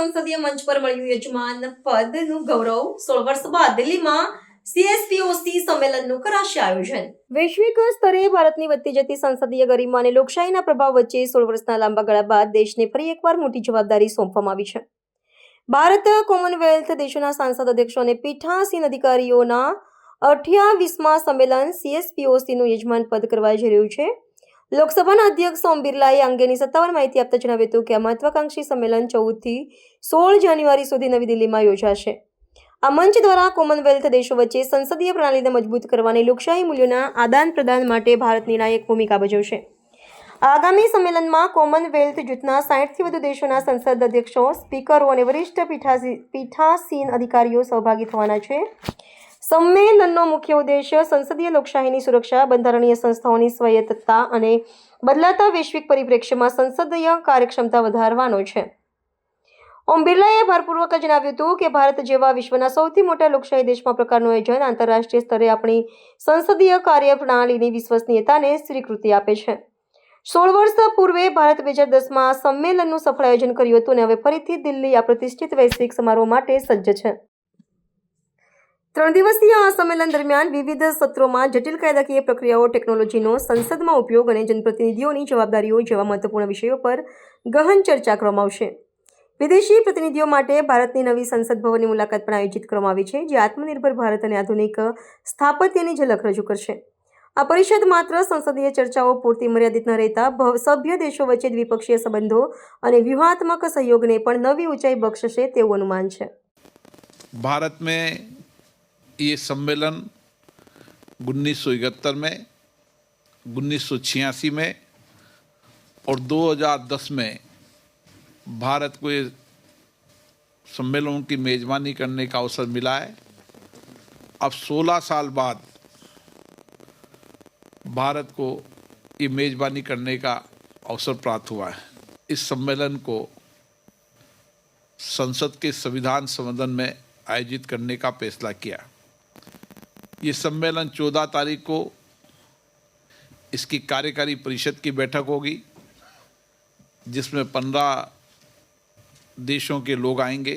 સંસદીય મંચ પર મળ્યું યજમાન પદનું ગૌરવ 16 વર્ષ બાદ દિલ્હીમાં CSPOC સંમેલનનું કરાશે આયોજન. વૈશ્વિક સ્તરે ભારતની વધતી જતી સંસદીય ગરિમા અને લોકશાહીના પ્રભાવ વચ્ચે 16 વર્ષના લાંબા ગાળા બાદ દેશને ફરી એકવાર મોટી જવાબદારી સોંપવામાં આવી છે. ભારત કોમનવેલ્થ દેશોના સાંસદ અધ્યક્ષો અને પીઠાસીન અધિકારીઓના 28મા સંમેલન CSPOCનું યજમાન પદ કરવા જઈ રહ્યું છે. લોકસભાના અધ્યક્ષ ઓમ બિરલાએ આ અંગેની સત્તાવાર માહિતી આપતા જણાવ્યું હતું કે આ મહત્વાકાંક્ષી સંમેલન 14 થી 16 જાન્યુઆરી સુધી નવી દિલ્હીમાં યોજાશે. આ મંચ દ્વારા કોમનવેલ્થ દેશો વચ્ચે સંસદીય પ્રણાલીને મજબૂત કરવાની લોકશાહી મૂલ્યોના આદાન પ્રદાન માટે ભારત નિર્ણાયક ભૂમિકા ભજવશે. આગામી સંમેલનમાં કોમનવેલ્થ જૂથના 60થી વધુ દેશોના સંસદ અધ્યક્ષો, સ્પીકરો અને વરિષ્ઠ પીઠાસીન અધિકારીઓ સહભાગી થવાના છે. સંમેલનનો મુખ્ય ઉદ્દેશ્ય સંસદીય લોકશાહીની સુરક્ષા, બંધારણીય સંસ્થાઓની સ્વાયત્તતા અને બદલાતા વૈશ્વિક પરિપ્રેક્ષ્યમાં સંસદીય કાર્યક્ષમતા વધારવાનો છે. ઓમ બિરલાએ ભારપૂર્વક જણાવ્યું હતું કે ભારત જેવા વિશ્વના સૌથી મોટા લોકશાહી દેશમાં પ્રકારનું આયોજન આંતરરાષ્ટ્રીય સ્તરે આપણી સંસદીય કાર્યપ્રણાલીની વિશ્વસનીયતાને સ્વીકૃતિ આપે છે. 16 વર્ષ પૂર્વે ભારત 2010માં સંમેલનનું સફળ આયોજન કર્યું હતું અને હવે ફરીથી દિલ્હી આ પ્રતિષ્ઠિત વૈશ્વિક સમારોહ માટે સજ્જ છે. 3 દિવસીય આ સંમેલન દરમિયાન વિવિધ સત્રોમાં જટિલ કાયદાકીય પ્રક્રિયાઓ, ટેકનોલોજીનો સંસદમાં ઉપયોગ અને જનપ્રતિનિધિઓની જવાબદારીઓ જેવા મહત્વપૂર્ણ વિષયો પર ગહન ચર્ચા કરવામાં આવશે. વિદેશી પ્રતિનિધિઓ માટે ભારતની નવી સંસદ ભવનની મુલાકાત પણ આયોજિત કરવામાં આવી છે, જે આત્મનિર્ભર ભારત અને આધુનિક સ્થાપત્યની ઝલક રજૂ કરશે. આ પરિષદ માત્ર સંસદીય ચર્ચાઓ પૂરતી મર્યાદિત ન રહેતા સભ્ય દેશો વચ્ચે દ્વિપક્ષીય સંબંધો અને વ્યૂહાત્મક સહયોગને પણ નવી ઊંચાઈ બક્ષશે તેવું અનુમાન છે. भारत में ये सम्मेलन 1971 में, 1986 में और 2010 में भारत को ये सम्मेलन की मेज़बानी करने का अवसर मिला है. अब 16 साल बाद भारत को ये मेज़बानी करने का अवसर प्राप्त हुआ है. इस सम्मेलन को संसद के संविधान संवर्धन में आयोजित करने का फैसला किया. ये सम्मेलन 14 तारीख को इसकी कार्यकारी परिषद की बैठक होगी, जिसमें 15 देशों के लोग आएंगे.